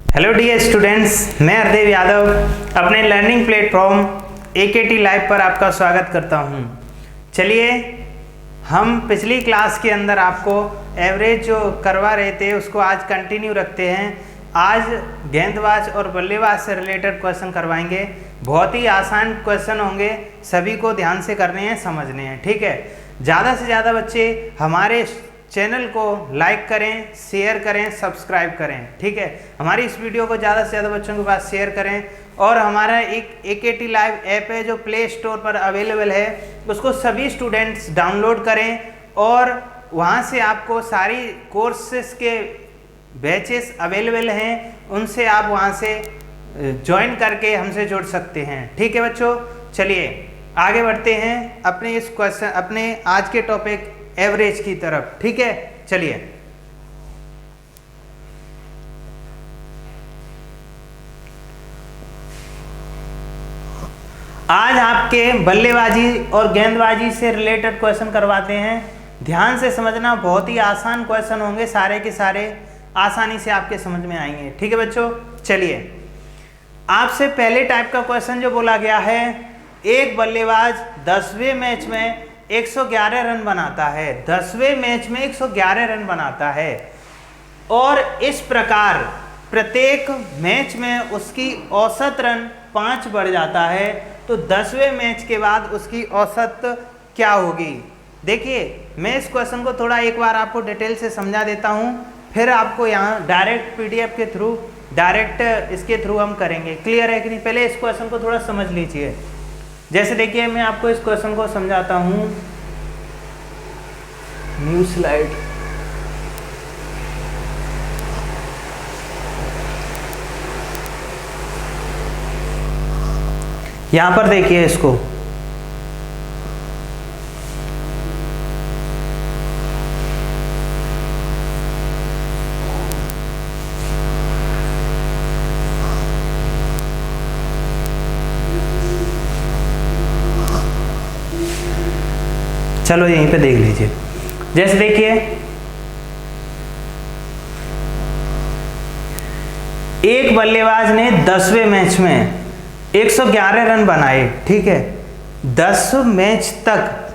Hello dear students, मैं हरदेव यादव अपने learning platform AKT live पर आपका स्वागत करता हूं। चलिए, हम पिछली क्लास के अंदर आपको एवरेज जो करवा रहे थे उसको आज कंटिन्यू रखते हैं। आज गेंदबाज और बल्लेबाज से रिलेटेड क्वेश्चन करवाएंगे। बहुत ही आसान क्वेश्चन होंगे, सभी को ध्यान से करने हैं, समझने हैं, ठीक है। ज़्यादा से ज़्यादा बच्चे हमारे चैनल को लाइक करें, शेयर करें, सब्सक्राइब करें, ठीक है। हमारी इस वीडियो को ज़्यादा से ज़्यादा बच्चों के पास शेयर करें। और हमारा एक AKT लाइव ऐप है जो प्ले स्टोर पर अवेलेबल है, उसको सभी स्टूडेंट्स डाउनलोड करें और वहाँ से आपको सारी कोर्सेस के बैचेस अवेलेबल हैं, उनसे आप वहाँ से ज्वाइन करके हमसे जुड़ सकते हैं, ठीक है बच्चों। चलिए आगे बढ़ते हैं अपने इस क्वेश्चन, अपने आज के टॉपिक एवरेज की तरफ, ठीक है। चलिए, आज आपके बल्लेबाजी और गेंदबाजी से रिलेटेड क्वेश्चन करवाते हैं। ध्यान से समझना, बहुत ही आसान क्वेश्चन होंगे, सारे के सारे आसानी से आपके समझ में आएंगे, ठीक है बच्चों। चलिए, आपसे पहले टाइप का क्वेश्चन जो बोला गया है, एक बल्लेबाज 10वें मैच में 111 रन बनाता है, 10वें मैच में 111 रन बनाता है और इस प्रकार प्रत्येक मैच में उसकी औसत रन 5 बढ़ जाता है, तो 10वें मैच के बाद उसकी औसत क्या होगी। देखिए, मैं इस क्वेश्चन को थोड़ा एक बार आपको डिटेल से समझा देता हूं, फिर आपको यहाँ डायरेक्ट PDF के थ्रू, डायरेक्ट इसके थ्रू हम करेंगे। क्लियर है कि नहीं? पहले इस क्वेश्चन को थोड़ा समझ लीजिए। जैसे देखिए, मैं आपको इस क्वेश्चन को समझाता हूं। न्यू स्लाइड, यहां पर देखिए इसको, चलो यहीं पे देख लीजिए। जैसे देखिए, एक बल्लेबाज ने 10वें मैच में 111 रन बनाए, ठीक है। 10 मैच तक,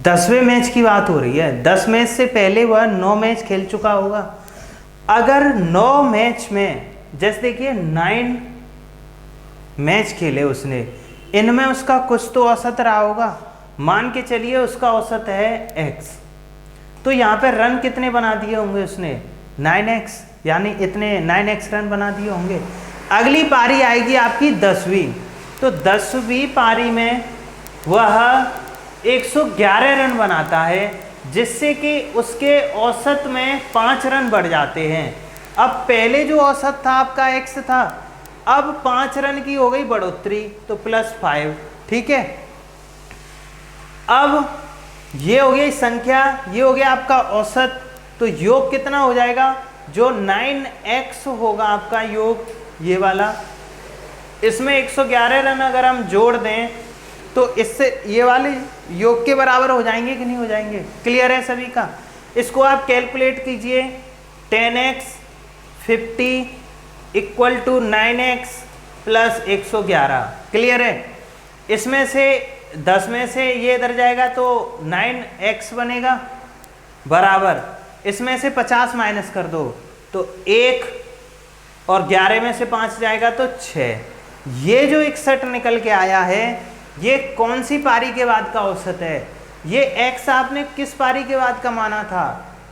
10वें मैच की बात हो रही है, 10 मैच से पहले वह 9 मैच खेल चुका होगा। अगर 9 मैच में, जैसे देखिए 9 मैच खेले उसने, इनमें उसका कुछ तो औसत रहा होगा। मान के चलिए उसका औसत है x, तो यहाँ पे रन कितने बना दिए होंगे उसने? 9x, यानी इतने 9x रन बना दिए होंगे। अगली पारी आएगी आपकी 10वीं, तो 10वीं पारी में वह 111 रन बनाता है, जिससे कि उसके औसत में 5 रन बढ़ जाते हैं। अब पहले जो औसत था आपका x था, अब 5 रन की हो गई बढ़ोतरी, तो +5, ठीक है। अब ये हो गई संख्या, ये हो गया आपका औसत, तो योग कितना हो जाएगा? जो 9x होगा आपका योग, ये वाला, इसमें 111 रन अगर हम जोड़ दें तो इससे ये वाले योग के बराबर हो जाएंगे कि नहीं हो जाएंगे? क्लियर है सभी का? इसको आप कैलकुलेट कीजिए। 10x 50 = 9x + 111। क्लियर है? इसमें से 10 में से ये इधर जाएगा तो 9x बनेगा, बराबर इसमें से 50 माइनस कर दो तो 1, और 11 में से 5 जाएगा तो 6। ये जो 61 निकल के आया है, ये कौन सी पारी के बाद का औसत है? ये x आपने किस पारी के बाद का माना था?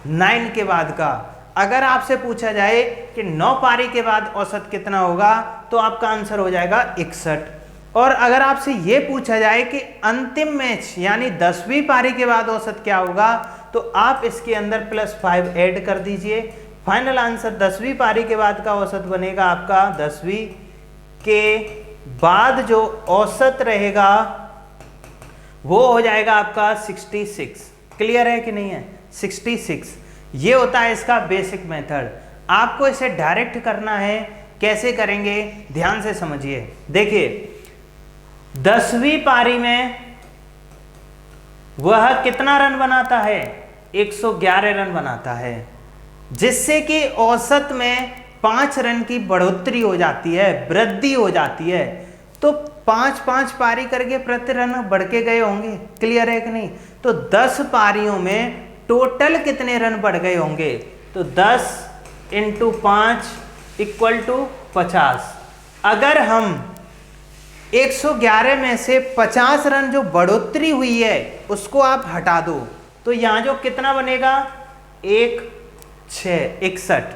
9 के बाद का। अगर आपसे पूछा जाए कि 9 पारी के बाद औसत कितना होगा, तो आपका आंसर हो जाएगा 61। और अगर आपसे ये पूछा जाए कि अंतिम मैच यानी 10वीं पारी के बाद औसत क्या होगा, तो आप इसके अंदर +5 ऐड कर दीजिए। फाइनल आंसर 10वीं पारी के बाद का औसत बनेगा आपका, 10वीं के बाद जो औसत रहेगा वो हो जाएगा आपका 66। क्लियर है कि नहीं है? 66। ये होता है इसका बेसिक मेथड। आपको इसे डायरेक्ट करना है, कैसे करेंगे ध्यान से समझिए। देखिए, 10वीं पारी में वह कितना रन बनाता है? 111 रन बनाता है, जिससे कि औसत में 5 रन की बढ़ोतरी हो जाती है, वृद्धि हो जाती है, तो 5-5 पारी करके प्रति रन बढ़ के गए होंगे। क्लियर है कि नहीं? तो 10 पारियों में टोटल कितने रन बढ़ गए होंगे? तो 10 × 5 = 50। अगर हम 111 में से 50 रन जो बढ़ोतरी हुई है उसको आप हटा दो, तो यहां जो कितना बनेगा? 61।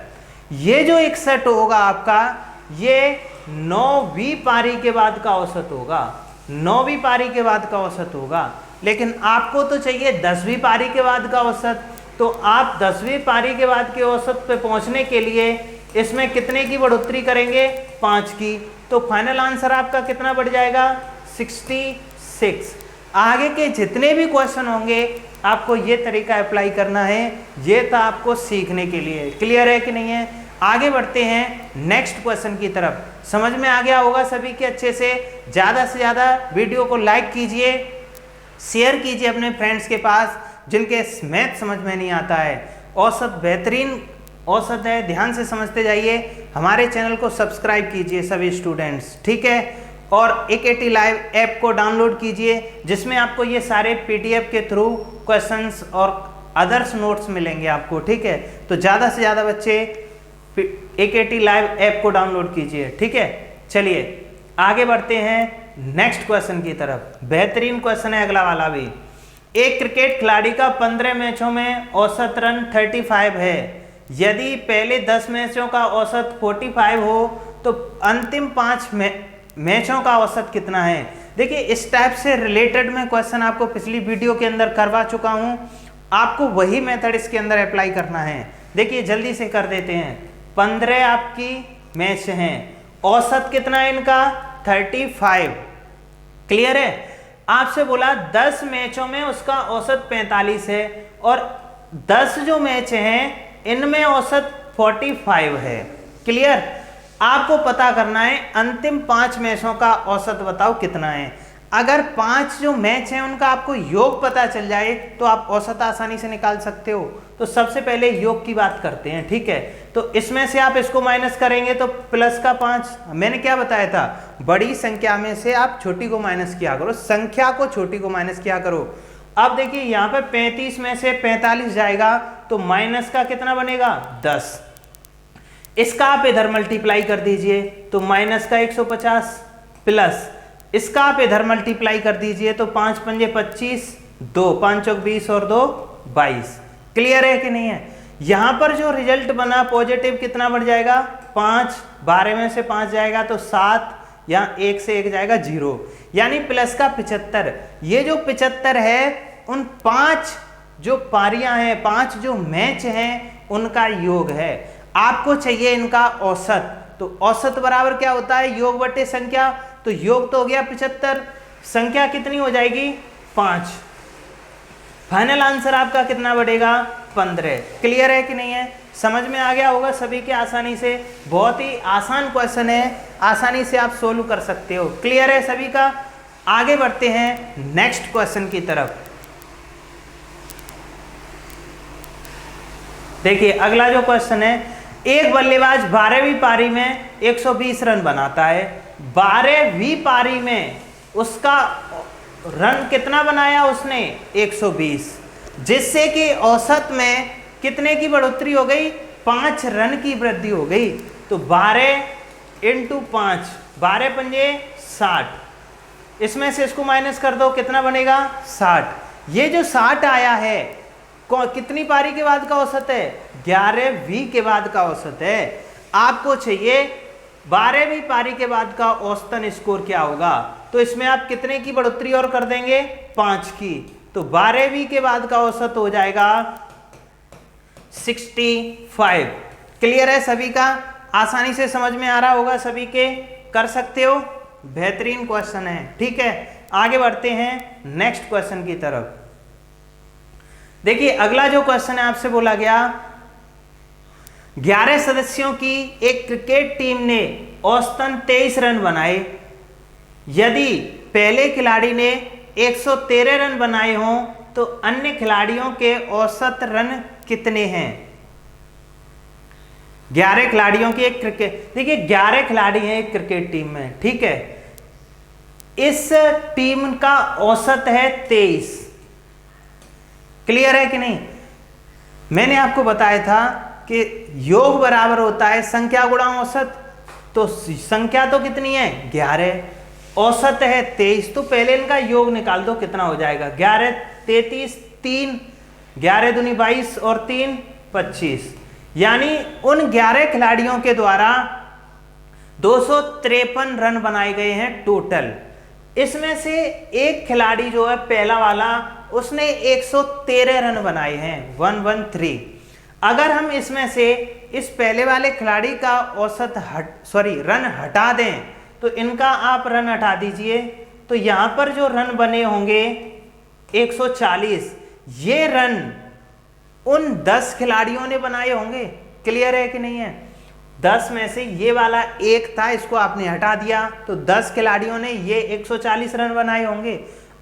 ये जो 61 होगा आपका, ये 9वीं पारी के बाद का औसत होगा। 9वीं पारी के बाद का औसत होगा, लेकिन आपको तो चाहिए 10वीं पारी के बाद का औसत। तो आप 10वीं पारी के बाद के औसत पे पहुंचने के लिए इसमें कितने की बढ़ोतरी करेंगे? 5 की। तो फाइनल आंसर आपका कितना बढ़ जाएगा? 66। आगे के जितने भी क्वेश्चन होंगे आपको ये तरीका अप्लाई करना है, ये था आपको सीखने के लिए। क्लियर है कि नहीं है? आगे बढ़ते हैं नेक्स्ट क्वेश्चन की तरफ। समझ में आ गया होगा सभी के अच्छे से? ज़्यादा से ज़्यादा वीडियो को लाइक कीजिए, शेयर कीजिए अपने फ्रेंड्स के पास जिनके मैथ समझ में नहीं आता है। औसत बेहतरीन औसत है, ध्यान से समझते जाइए। हमारे चैनल को सब्सक्राइब कीजिए सभी स्टूडेंट्स, ठीक है? और AKT लाइव ऐप को डाउनलोड कीजिए, जिसमें आपको ये सारे PDF के थ्रू क्वेश्चंस और अदर्स नोट्स मिलेंगे आपको, ठीक है? तो ज़्यादा से ज़्यादा बच्चे AKT लाइव ऐप को डाउनलोड कीजिए, ठीक है? चलिए आगे बढ़ते हैं नेक्स्ट क्वेश्चन की तरफ। बेहतरीन क्वेश्चन है अगला वाला भी। एक क्रिकेट खिलाड़ी का 15 मैचों में औसत रन 35 है। यदि पहले 10 मैचों का औसत 45 हो तो अंतिम 5 मैचों का औसत कितना है? देखिए, इस टाइप से रिलेटेड मैं क्वेश्चन आपको पिछली वीडियो के अंदर करवा चुका हूं। आपको वही मेथड इसके अंदर अप्लाई करना है। देखिए जल्दी से कर देते हैं। 15 आपकी मैच हैं, औसत कितना है इनका? 35। क्लियर है? आपसे बोला 10 मैचों में उसका औसत 45 है और 10 जो मैच हैं इनमें औसत 45 है। क्लियर? आपको पता करना है अंतिम 5 मैचों का औसत बताओ कितना है। अगर 5 जो मैच हैं उनका आपको योग पता चल जाए तो आप औसत आसानी से निकाल सकते हो। तो सबसे पहले योग की बात करते हैं, ठीक है? तो इसमें से आप इसको माइनस करेंगे तो प्लस का 5। मैंने क्या बताया था? बड़ी संख्या में से आप छोटी को माइनस किया करो, संख्या को छोटी को माइनस किया करो। अब देखिए यहाँ पे 35 में से 45 जाएगा तो माइनस का कितना बनेगा? 10। इसका आप इधर मल्टीप्लाई कर दीजिए तो माइनस का 150 प्लस इसका आप इधर मल्टीप्लाई कर दीजिए तो 5 पंजे 25, 2 5 चौक 20 और 2 22। क्लियर है कि नहीं है? यहां पर जो रिजल्ट बना पॉजिटिव कितना बढ़ जाएगा? 5। 12 में से 5 जाएगा तो 7, यहाँ 1 से 1 जाएगा 0, यानी प्लस का 75। ये जो 75 है उन 5 जो पारियां हैं, 5 जो मैच हैं उनका योग है। आपको चाहिए इनका औसत। तो औसत बराबर क्या होता है? योग बटे संख्या। तो योग तो हो गया 75, संख्या कितनी हो जाएगी? 5। फाइनल आंसर आपका कितना बढ़ेगा? 15। क्लियर है कि नहीं है? समझ में आ गया होगा सभी के आसानी से? बहुत ही आसान क्वेश्चन है, आसानी से आप सोल्व कर सकते हो। क्लियर है सभी का? आगे बढ़ते हैं नेक्स्ट क्वेश्चन की तरफ। देखिए अगला जो क्वेश्चन है, एक बल्लेबाज 12वीं पारी में 120 रन बनाता है। 12वीं पारी में उसका रन कितना बनाया उसने? 120, जिससे कि औसत में कितने की बढ़ोतरी हो गई? 5 रन की वृद्धि हो गई। तो 12 × 5, 12 पंजे 60। इसमें से इसको माइनस कर दो, कितना बनेगा? 60। ये जो 60 आया है कितनी पारी के बाद का औसत है? 11वीं के बाद का औसत है। आपको चाहिए 12वीं पारी के बाद का औसतन स्कोर क्या होगा? तो इसमें आप कितने की बढ़ोतरी और कर देंगे? 5 की। तो 12वीं के बाद का औसत हो जाएगा 65। क्लियर है सभी का? आसानी से समझ में आ रहा होगा सभी के? कर सकते हो? बेहतरीन क्वेश्चन है, ठीक है? आगे बढ़ते हैं नेक्स्ट क्वेश्चन की तरफ। देखिए अगला जो क्वेश्चन है, आपसे बोला गया 11 सदस्यों की एक क्रिकेट टीम ने औसतन 23 रन बनाए। यदि पहले खिलाड़ी ने 113 रन बनाए हों तो अन्य खिलाड़ियों के औसत रन कितने हैं? 11 खिलाड़ियों की एक क्रिकेट, देखिए 11 खिलाड़ी हैं एक क्रिकेट टीम में, ठीक है। इस टीम का औसत है 23। क्लियर है कि नहीं? मैंने आपको बताया था कि योग बराबर होता है संख्या गुणा औसत। तो संख्या तो कितनी है 11, औसत है 23, तो पहले इनका योग निकाल दो, कितना हो जाएगा 11 33 3, 11 दूनी 22 और 3 25, यानी उन 11 खिलाड़ियों के द्वारा 253 रन बनाए गए हैं टोटल। इसमें से एक खिलाड़ी जो है पहला वाला, उसने 113 रन बनाए हैं, 113। अगर हम इसमें से इस पहले वाले खिलाड़ी का औसत रन हटा दें, तो इनका आप रन हटा दीजिए, तो यहां पर जो रन बने होंगे 140, ये रन उन 10 खिलाड़ियों ने बनाए होंगे। क्लियर है कि नहीं है? 10 में से ये वाला एक था, इसको आपने हटा दिया, तो 10 खिलाड़ियों ने ये 140 रन बनाए होंगे।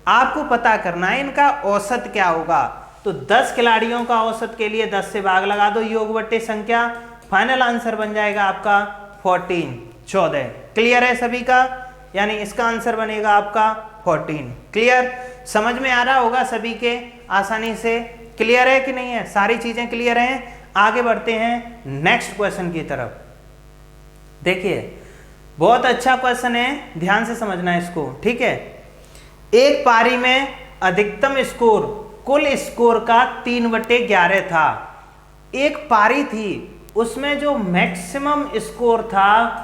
आपको पता करना है इनका औसत क्या होगा, तो 10 खिलाड़ियों का औसत के लिए 10 से भाग लगा दो, योग बट्टे संख्या, फाइनल आंसर बन जाएगा आपका 14। क्लियर है सभी का? यानी इसका आंसर बनेगा आपका 14। क्लियर? समझ में आ रहा होगा सभी के आसानी से? क्लियर है कि नहीं है? सारी चीजें क्लियर हैं? आगे बढ़ते हैं नेक्स्ट क्वेश्चन की तरफ। देखिए बहुत अच्छा क्वेश्चन है, ध्यान से समझना है इसको, ठीक है। एक पारी में अधिकतम स्कोर कुल स्कोर का 3/11 था। एक पारी थी, उसमें जो मैक्सिमम स्कोर था,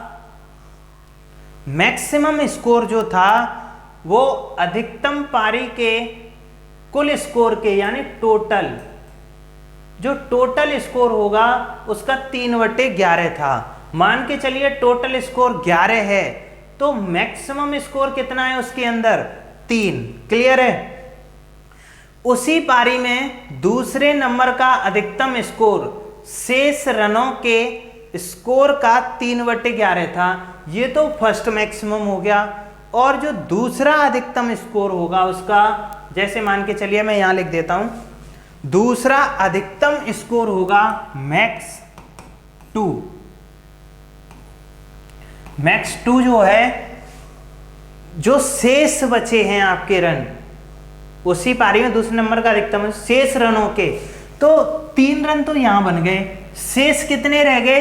मैक्सिमम स्कोर जो था वो अधिकतम पारी के कुल स्कोर के, यानी टोटल, जो टोटल स्कोर होगा उसका 3/11 था। मान के चलिए टोटल स्कोर 11 है, तो मैक्सिमम स्कोर कितना है उसके अंदर? 3। क्लियर है? उसी पारी में दूसरे नंबर का अधिकतम स्कोर शेष रनों के स्कोर का 3/11 था। ये तो फर्स्ट मैक्सिमम हो गया। और जो दूसरा अधिकतम स्कोर होगा उसका, जैसे मान के चलिए मैं यहां लिख देता हूं, दूसरा अधिकतम स्कोर होगा मैक्स 2। मैक्स 2 जो है, जो शेष बचे हैं आपके रन, उसी पारी में दूसरे नंबर का अधिकतम शेष रनों के, तो 3 रन तो यहां बन गए, शेष कितने रह गए?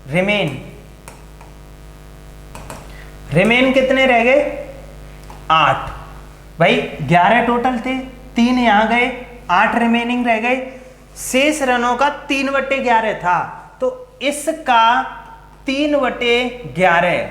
रिमेन कितने रह गए? 8। भाई 11 टोटल थे, 3 यहां गए, 8 रिमेनिंग रह गए। शेष रनों का 3/11 था, तो इसका 3/11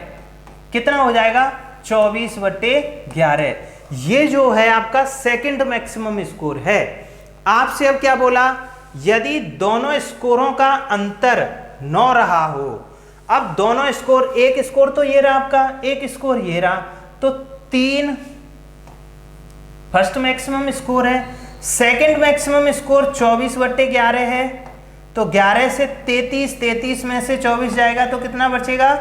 कितना हो जाएगा? 24/11। ये जो है आपका सेकंड मैक्सिमम स्कोर है। आपसे अब क्या बोला? यदि दोनों स्कोरों का अंतर 9 रहा हो, अब दोनों स्कोर, एक स्कोर तो ये रहा आपका, एक स्कोर ये रहा, तो 3 फर्स्ट मैक्सिमम स्कोर है, सेकंड मैक्सिमम स्कोर 24/11 है, तो 11 से 33 में से 24 जाएगा तो कितना बचेगा?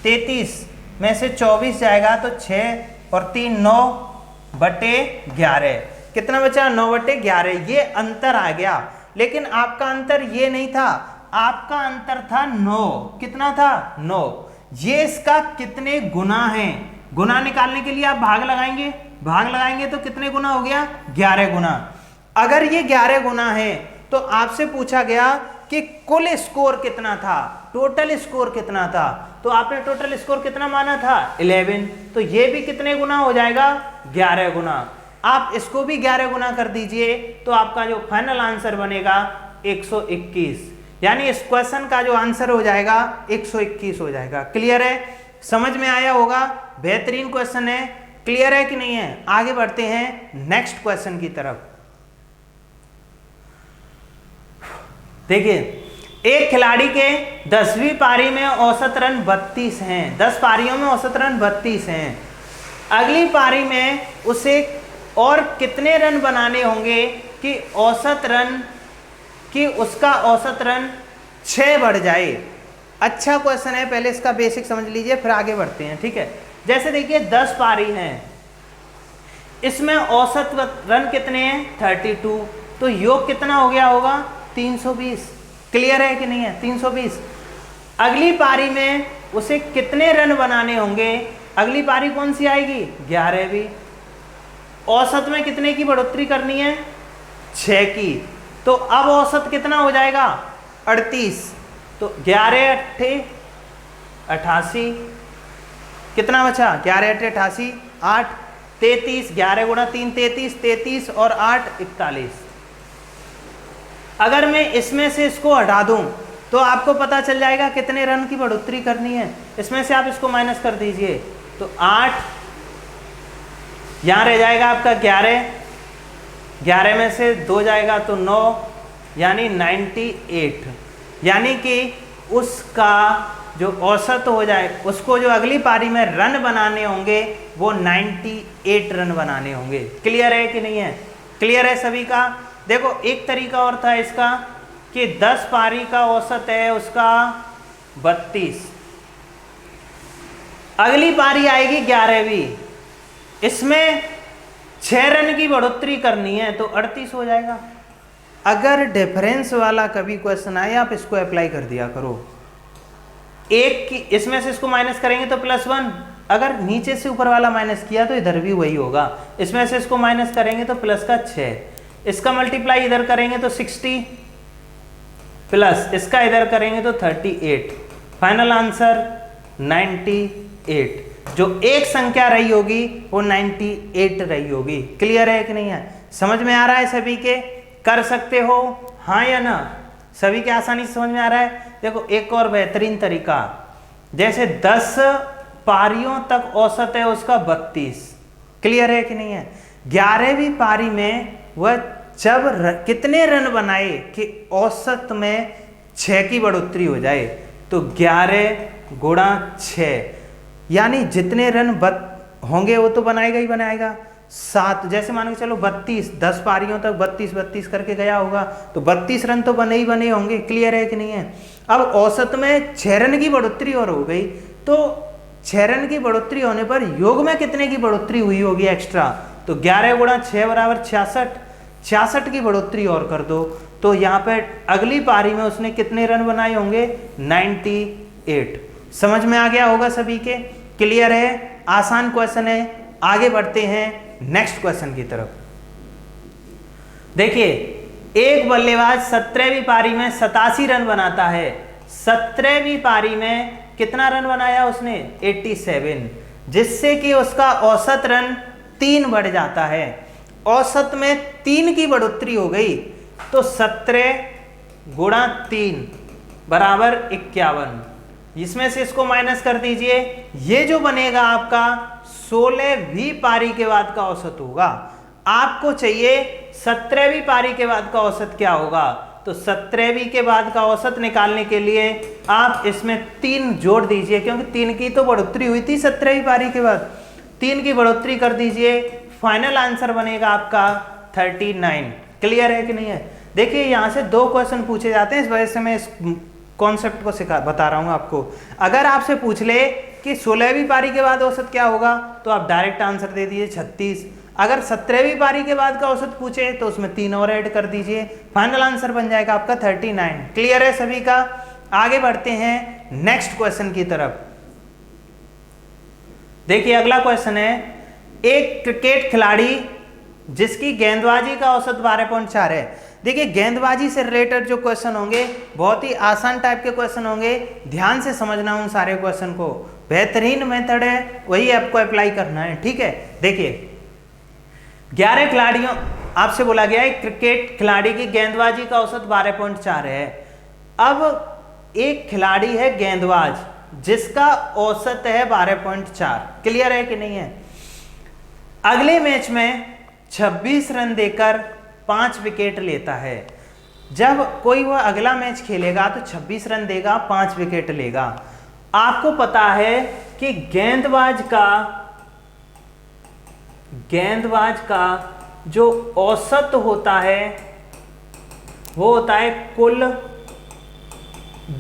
33 में से 24 जाएगा तो 6 और 3 9/11। कितना बचा? 9/11। ये अंतर आ गया, लेकिन आपका अंतर ये नहीं था, आपका अंतर था 9। कितना था? 9। ये इसका कितने गुना है? गुना निकालने के लिए आप भाग लगाएंगे, भाग लगाएंगे तो कितने गुना हो गया? 11 गुना। अगर ये 11 गुना है तो आपसे पूछा गया कि कुल स्कोर कितना था, टोटल स्कोर कितना था, तो आपने टोटल स्कोर कितना माना था? 11। तो ये भी कितने गुना हो जाएगा? 11 गुना। आप इसको भी 11 गुना कर दीजिए, तो आपका जो फाइनल आंसर बनेगा 121। यानी इस क्वेश्चन का जो आंसर हो जाएगा 121 हो जाएगा। क्लियर है? समझ में आया होगा? बेहतरीन क्वेश्चन है। क्लियर है कि नहीं है? आगे बढ़ते हैं नेक्स्ट क्वेश्चन की तरफ। देखिए, एक खिलाड़ी के 10वीं पारी में औसत रन 32 हैं। 10 पारियों में औसत रन 32 हैं। अगली पारी में उसे और कितने रन बनाने होंगे कि औसत रन, कि उसका औसत रन 6 बढ़ जाए? अच्छा क्वेश्चन है, पहले इसका बेसिक समझ लीजिए फिर आगे बढ़ते हैं, ठीक है। जैसे देखिए 10 पारी हैं, इसमें औसत रन कितने हैं? 32, तो योग कितना हो गया होगा? 320। क्लियर है कि नहीं है? 320। अगली पारी में उसे कितने रन बनाने होंगे? अगली पारी कौन सी आएगी? 11वीं। औसत में कितने की बढ़ोतरी करनी है? 6 की। तो अब औसत कितना हो जाएगा? 38। तो 11 अट्ठे 88, कितना बचा? 11 अट्ठे 88, 8 33, 11 गुणा 3 33, 33 और 8 41। अगर मैं इसमें से इसको हटा दूं तो आपको पता चल जाएगा कितने रन की बढ़ोतरी करनी है। इसमें से आप इसको माइनस कर दीजिए तो 8, यहां रह जाएगा आपका 11, 11 में से 2 जाएगा तो 9, यानी 98। यानी कि उसका जो औसत हो जाए, उसको जो अगली पारी में रन बनाने होंगे वो 98 रन बनाने होंगे। क्लियर है कि नहीं है? क्लियर है सभी का? देखो एक तरीका और था इसका कि 10 पारी का औसत है उसका 32, अगली पारी आएगी 11वीं, इसमें 6 रन की बढ़ोतरी करनी है तो 38 हो जाएगा। अगर डिफरेंस वाला कभी क्वेश्चन आए आप इसको अप्लाई कर दिया करो। एक की इसमें से इसको माइनस करेंगे तो +1, अगर नीचे से ऊपर वाला माइनस किया तो इधर भी वही होगा। इसमें से इसको माइनस करेंगे तो प्लस का 6, इसका मल्टीप्लाई इधर करेंगे तो 60 प्लस इसका इधर करेंगे तो 38। Final answer 98। जो एक संख्या रही होगी वो 98 रही होगी। क्लियर है कि नहीं है? समझ में आ रहा है सभी के? कर सकते हो हाँ या ना? सभी के आसानी से समझ में आ रहा है? देखो एक और बेहतरीन तरीका, जैसे 10 पारियों तक औसत है उसका 32। क्लियर है कि नहीं है? 11वीं पारी में वह जब कितने रन बनाए कि औसत में 6 की बढ़ोतरी हो जाए, तो 11 गुणा 6, यानी जितने रन होंगे वो तो बनाएगा ही बनाएगा। 7, जैसे मान के चलो 32, 10 पारियों तक 32 करके गया होगा तो 32 रन तो बने ही बने होंगे। क्लियर है कि नहीं है? अब औसत में 6 रन की बढ़ोतरी और हो गई, तो 6 रन की बढ़ोतरी होने पर योग में कितने की बढ़ोतरी हुई होगी एक्स्ट्रा? तो 11 गुणा 6 बराबर 66, 66 की बढ़ोतरी और कर दो तो यहाँ पे अगली पारी में उसने कितने रन बनाए होंगे? 98। समझ में आ गया होगा सभी के? क्लियर है? आसान क्वेश्चन है। आगे बढ़ते हैं नेक्स्ट क्वेश्चन की तरफ। देखिए एक बल्लेबाज 17वीं पारी में 87 रन बनाता है। 17वीं पारी में कितना रन बनाया उसने? 87, जिससे कि उसका औसत रन 3 बढ़ जाता है। औसत में 3 की बढ़ोतरी हो गई तो 17 गुणा 3 बराबर 51। इसमें से इसको माइनस कर दीजिए, ये जो बनेगा आपका 16वीं पारी के बाद का औसत होगा। आपको चाहिए 17वीं पारी के बाद का औसत क्या होगा? तो 17वीं के बाद का औसत निकालने के लिए आप इसमें 3 जोड़ दीजिए, क्योंकि 3 की तो बढ़ोतरी हुई थी 17वीं पारी के बाद। 3 की बढ़ोतरी कर दीजिए, फाइनल आंसर बनेगा आपका 39। क्लियर है कि नहीं है? देखिए यहां से 2 क्वेश्चन पूछे जाते हैं, इस वजह से मैं इस कॉन्सेप्ट को बता रहा हूं आपको। अगर आपसे पूछ ले कि 16वीं पारी के बाद औसत क्या होगा तो आप डायरेक्ट आंसर दे दीजिए 36। अगर 17वीं पारी के बाद का औसत पूछे तो उसमें 3 और ऐड कर दीजिए, फाइनल आंसर बन जाएगा आपका 39। क्लियर है सभी का? आगे बढ़ते हैं नेक्स्ट क्वेश्चन की तरफ। देखिए अगला क्वेश्चन है, एक क्रिकेट खिलाड़ी जिसकी गेंदबाजी का औसत 12.4 है। देखिए गेंदबाजी से रिलेटेड जो क्वेश्चन होंगे बहुत ही आसान टाइप के क्वेश्चन होंगे, ध्यान से समझना उन सारे क्वेश्चन को। बेहतरीन मेथड है, वही आपको अप्लाई करना है। ठीक है, देखिए 11 खिलाड़ियों, आपसे बोला गया है क्रिकेट खिलाड़ी की गेंदबाजी का औसत 12.4 है। अब एक खिलाड़ी है गेंदबाज जिसका औसत है 12.4। क्लियर है कि नहीं है? अगले मैच में 26 रन देकर 5 विकेट लेता है। जब कोई वह अगला मैच खेलेगा तो 26 रन देगा, 5 विकेट लेगा। आपको पता है कि गेंदबाज का जो औसत होता है वो होता है कुल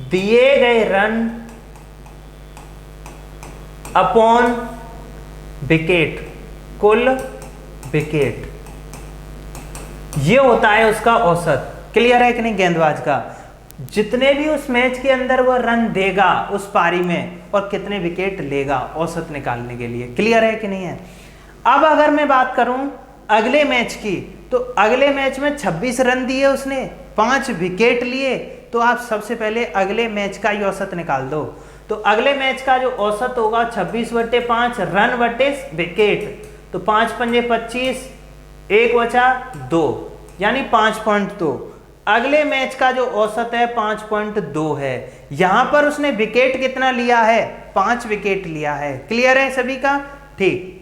दिए गए रन अपॉन विकेट, कुल विकेट, ये होता है उसका औसत। क्लियर है कि नहीं? गेंदबाज का जितने भी उस मैच के अंदर वह रन देगा उस पारी में और कितने विकेट लेगा औसत निकालने के लिए। क्लियर है कि नहीं है? अब अगर मैं बात करूं अगले मैच की, तो अगले मैच में 26 रन दिए उसने, 5 विकेट लिए, तो आप सबसे पहले अगले मैच का ही औसत निकाल दो। तो अगले मैच का जो औसत होगा 26/5 रन बटे विकेट, तो 5 पंजे 25, 1 बचा 2, यानी 5.2। अगले मैच का जो औसत है 5.2 है। यहां पर उसने विकेट कितना लिया है? 5 विकेट लिया है। क्लियर है सभी का? ठीक,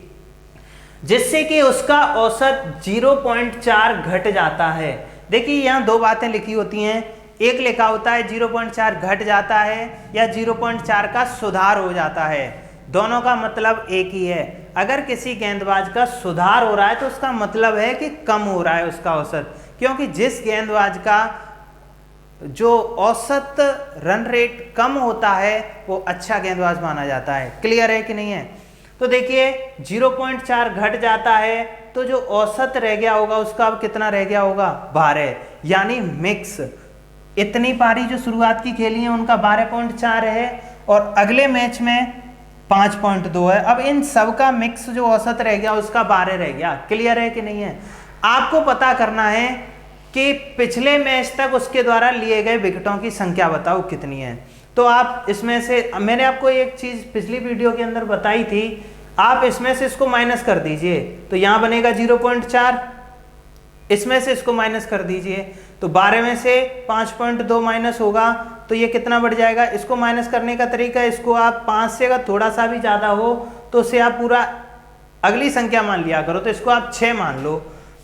जिससे कि उसका औसत 0.4 घट जाता है। देखिए यहां दो बातें लिखी होती हैं, एक लिखा होता है 0.4 घट जाता है या 0.4 का सुधार हो जाता है, दोनों का मतलब एक ही है। अगर किसी गेंदबाज का सुधार हो रहा है तो उसका मतलब है कि कम हो रहा है उसका औसत, क्योंकि जिस गेंदबाज का जो औसत रन रेट कम होता है वो अच्छा गेंदबाज माना जाता है। क्लियर है कि नहीं है? तो देखिए 0.4 घट जाता है तो जो औसत रह गया होगा उसका अब कितना रह गया होगा? 12, यानी मिक्स इतनी पारी जो शुरुआत की खेली है उनका 12.4 है और अगले मैच में 5.2 है। अब इन सब का मिक्स जो औसत रह गया उसका 12 रह गया। क्लियर है कि नहीं है? आपको पता करना है कि पिछले मैच तक उसके द्वारा लिए गए विकेटों की संख्या बताओ कितनी है। तो आप इसमें से, मैंने आपको एक चीज पिछली वीडियो के अंदर बताई थी, आप इसमें से इसको माइनस कर दीजिए तो यहां बनेगा 0.4, इसमें से इसको माइनस कर दीजिए तो 12 में से 5.2 माइनस होगा तो ये कितना बढ़ जाएगा? इसको माइनस करने का तरीका, इसको आप 5 से अगर थोड़ा सा भी ज्यादा हो तो उसे आप पूरा अगली संख्या मान लिया करो, तो इसको आप 6 मान लो,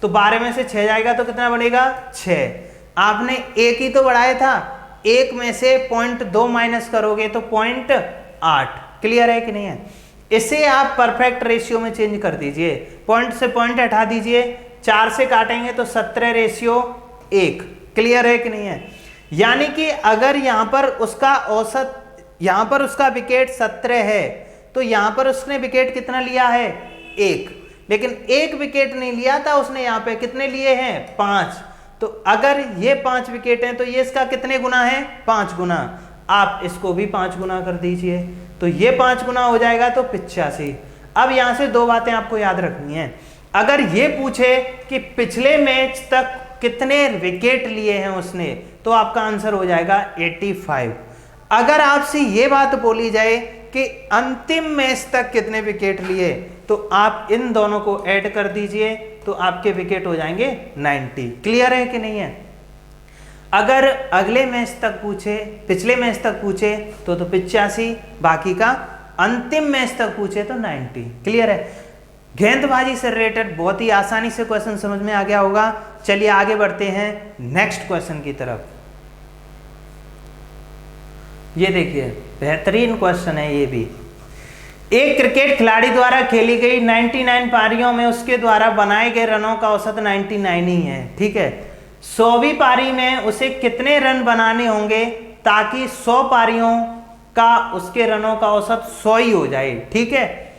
तो 12 में से 6 जाएगा तो कितना बनेगा? 6। आपने एक ही तो बढ़ाया था, एक में से 0.2 माइनस करोगे तो 0.8। क्लियर है कि नहीं है? इसे आप परफेक्ट रेशियो में चेंज कर दीजिए, पॉइंट से पॉइंट हटा दीजिए, 4 से काटेंगे तो 17/1। क्लियर है कि नहीं है? यानी कि अगर यहां पर उसका औसत, यहां पर उसका विकेट 17 है तो यहां पर उसने विकेट कितना लिया है? 1, लेकिन 1 विकेट नहीं लिया था उसने, यहां पे कितने लिए हैं? 5। तो अगर ये 5 विकेट हैं तो ये इसका कितने गुना है? 5 गुना। आप इसको भी 5 गुना कर दीजिए तो ये 5 गुना हो जाएगा तो 85। अब यहां से दो बातें आपको याद रखनी है। अगर ये पूछे कि पिछले मैच तक कितने विकेट लिए हैं उसने, तो आपका आंसर हो जाएगा 85। अगर आपसे ये बात बोली जाए कि अंतिम मैच तक कितने विकेट लिए, तो आप इन दोनों को ऐड कर दीजिए तो आपके विकेट हो जाएंगे 90। क्लियर है कि नहीं है? अगर अगले मैच तक पूछे, पिछले मैच तक पूछे तो 85, बाकी का अंतिम मैच तक पूछे तो 90। क्लियर है? गेंदबाजी से रिलेटेड बहुत ही आसानी से क्वेश्चन समझ में आ गया होगा। चलिए आगे बढ़ते हैं नेक्स्ट क्वेश्चन की तरफ। ये देखिए बेहतरीन क्वेश्चन है ये भी। एक क्रिकेट खिलाड़ी द्वारा खेली गई 99 पारियों में उसके द्वारा बनाए गए रनों का औसत 99 ही है। ठीक है, 100वीं पारी में उसे कितने रन बनाने होंगे ताकि 100 पारियों का उसके रनों का औसत 100 ही हो जाए। ठीक है,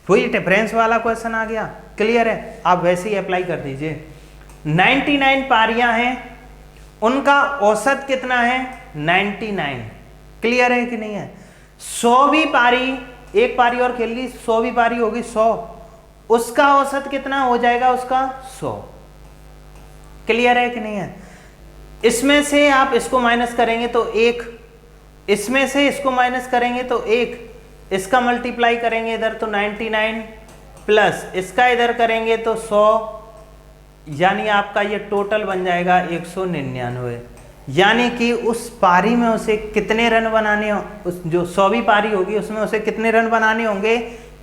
वही डिफरेंस वाला क्वेश्चन आ गया। क्लियर है? आप वैसे ही अप्लाई कर दीजिए। 99 पारियां हैं, उनका औसत कितना है? 99। क्लियर है कि नहीं है? 100वीं पारी, एक पारी और खेल ली, 100वीं पारी होगी 100, उसका औसत कितना हो जाएगा? उसका 100। क्लियर है कि नहीं है? इसमें से आप इसको माइनस करेंगे तो 1, इसमें से इसको माइनस करेंगे तो 1, इसका मल्टीप्लाई करेंगे इधर तो 99 प्लस इसका इधर करेंगे तो 100, यानी आपका ये टोटल बन जाएगा 199। यानी कि उस पारी में उसे कितने रन बनाने, उस जो 100वीं पारी होगी उसमें उसे कितने रन बनाने होंगे?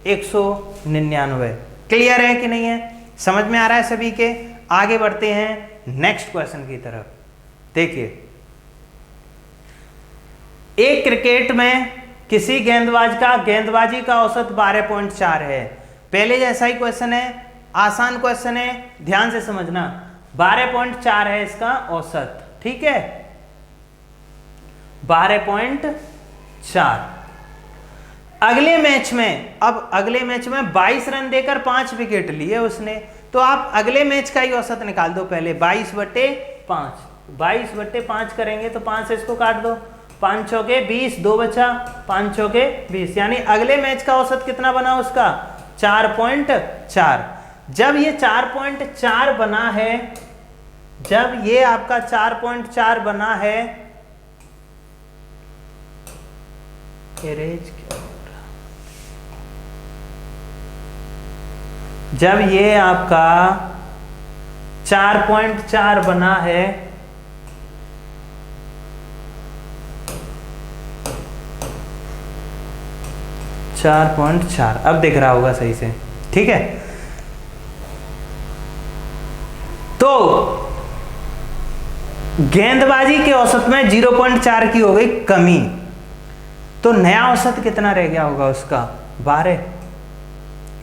199। क्लियर है कि नहीं है? समझ में आ रहा है सभी के? आगे बढ़ते हैं नेक्स्ट क्वेश्चन की तरफ। देखिए, एक क्रिकेट में किसी गेंदबाज का गेंदबाजी का औसत 12.4 है। पहले जैसा ही क्वेश्चन है, आसान क्वेश्चन है, ध्यान से समझना। 12.4 है इसका औसत। ठीक है, 12.4। अगले मैच में, अब अगले मैच में 22 रन देकर 5 विकेट लिए उसने, तो आप अगले मैच का ही औसत निकाल दो पहले, 22/5। 22/5 करेंगे तो 5 से इसको काट दो, 5 चौके 20, 2 बचा, 5 चौके 20, यानी अगले मैच का औसत कितना बना उसका 4.4। जब ये 4.4 बना है, जब ये आपका 4.4 बना है, एरेज क्या हो रहा, जब ये आपका 4.4 बना है, अब दिख रहा होगा सही से, ठीक है। तो गेंदबाजी के औसत में 0.4 की हो गई कमी, तो नया औसत कितना रह गया होगा उसका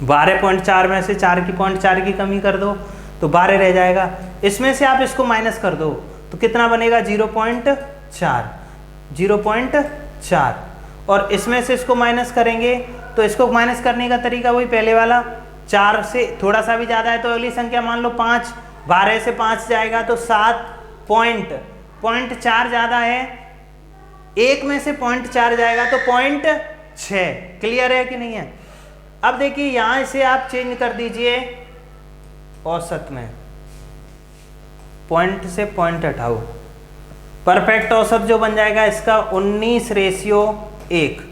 12.4 में से 4 की कमी कर दो तो 12 रह जाएगा। इसमें से आप इसको माइनस कर दो तो कितना बनेगा 0.4, और इसमें से इसको माइनस करेंगे तो इसको माइनस करने का तरीका वही पहले वाला, 4 से थोड़ा सा भी ज़्यादा है तो अगली संख्या मान लो 5, 12 से 5 जाएगा तो 7.4 ज़्यादा है, 1 में से 0.4 जाएगा तो 0.6। क्लियर है कि नहीं है? अब देखिए यहाँ इसे आप चेंज कर दीजिए औसत में, पॉइंट से पॉइंट हटाओ, परफेक्ट औसत जो बन जाएगा इसका 19:1।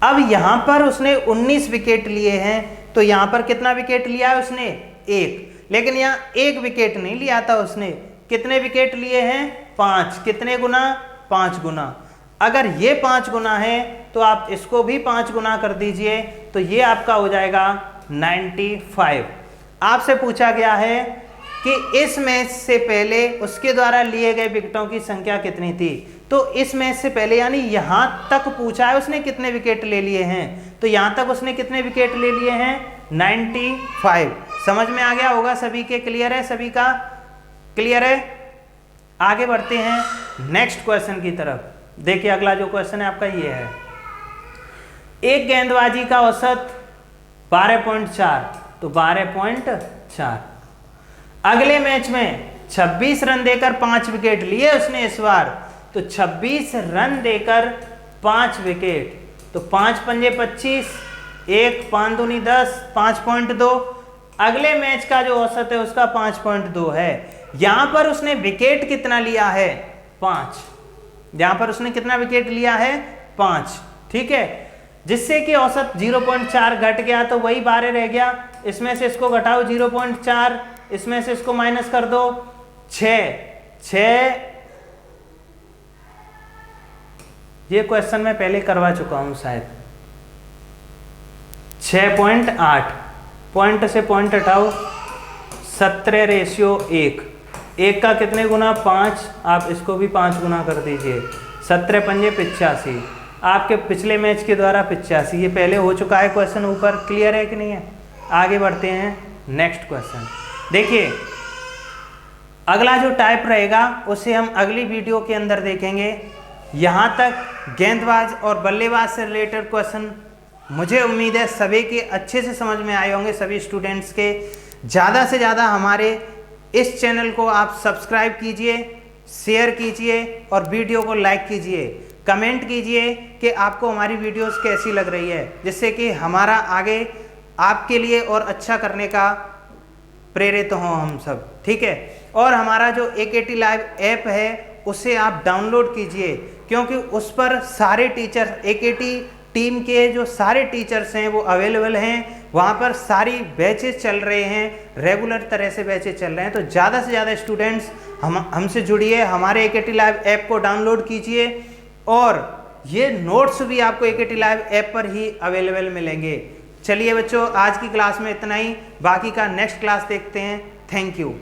अब यहां पर उसने 19 विकेट लिए हैं, तो यहां पर कितना विकेट लिया है उसने 1, लेकिन यहां 1 विकेट नहीं लिया था उसने, कितने विकेट लिए हैं 5, कितने गुना 5 गुना। अगर ये 5 गुना है तो आप इसको भी 5 गुना कर दीजिए तो ये आपका हो जाएगा 95। आपसे पूछा गया है कि इस मैच से पहले उसके द्वारा लिए गए विकेटों की संख्या कितनी थी, तो इस मैच से पहले यानी यहां तक पूछा है उसने कितने विकेट ले लिए हैं, तो यहां तक उसने कितने विकेट ले लिए हैं 95। समझ में आ गया होगा सभी के? क्लियर है? सभी का क्लियर है? आगे बढ़ते हैं नेक्स्ट क्वेश्चन की तरफ। देखिए अगला जो क्वेश्चन है आपका ये है, एक गेंदबाजी का औसत 12.4, तो 12.4 अगले मैच में 26 रन देकर 5 विकेट लिए उसने इस बार, तो 26 रन देकर 5 विकेट, तो 5 पंजे 25, 1 5 दूनी 10, 5.2। अगले मैच का जो औसत है उसका 5.2 है। यहां पर उसने विकेट कितना लिया है 5, यहां पर उसने कितना विकेट लिया है 5, ठीक है, जिससे कि औसत 0.4 घट गया तो वही 12 रह गया। इसमें से इसको घटाओ 0.4, इसमें से इसको माइनस कर दो 6। ये क्वेश्चन मैं पहले करवा चुका हूं शायद। 6.8, पॉइंट से पॉइंट हटाओ 17:1, 1 का कितने गुना 5, आप इसको भी 5 गुना कर दीजिए, 17 पंजे 85, आपके पिछले मैच के द्वारा 85। ये पहले हो चुका है क्वेश्चन ऊपर। क्लियर है कि नहीं है? आगे बढ़ते हैं नेक्स्ट क्वेश्चन। देखिए अगला जो टाइप रहेगा उसे हम अगली वीडियो के अंदर देखेंगे। यहाँ तक गेंदबाज और बल्लेबाज से रिलेटेड क्वेश्चन मुझे उम्मीद है सभी के अच्छे से समझ में आए होंगे, सभी स्टूडेंट्स के। ज़्यादा से ज़्यादा हमारे इस चैनल को आप सब्सक्राइब कीजिए, शेयर कीजिए और वीडियो को लाइक कीजिए, कमेंट कीजिए कि आपको हमारी वीडियोस कैसी लग रही है, जिससे कि हमारा आगे आपके लिए और अच्छा करने का प्रेरित हों हम सब, ठीक है। और हमारा जो AKT लाइव ऐप है उसे आप डाउनलोड कीजिए, क्योंकि उस पर सारे टीचर AKT टीम के जो सारे टीचर्स हैं वो अवेलेबल हैं। वहाँ पर सारी बैचेस चल रहे हैं, रेगुलर तरह से बैचेस चल रहे हैं। तो ज़्यादा से ज़्यादा स्टूडेंट्स हमसे जुड़िए, हमारे AKT लाइव ऐप को डाउनलोड कीजिए, और ये नोट्स भी आपको AKT लाइव ऐप पर ही अवेलेबल मिलेंगे। चलिए बच्चों, आज की क्लास में इतना ही, बाकी का नेक्स्ट क्लास देखते हैं। Thank you.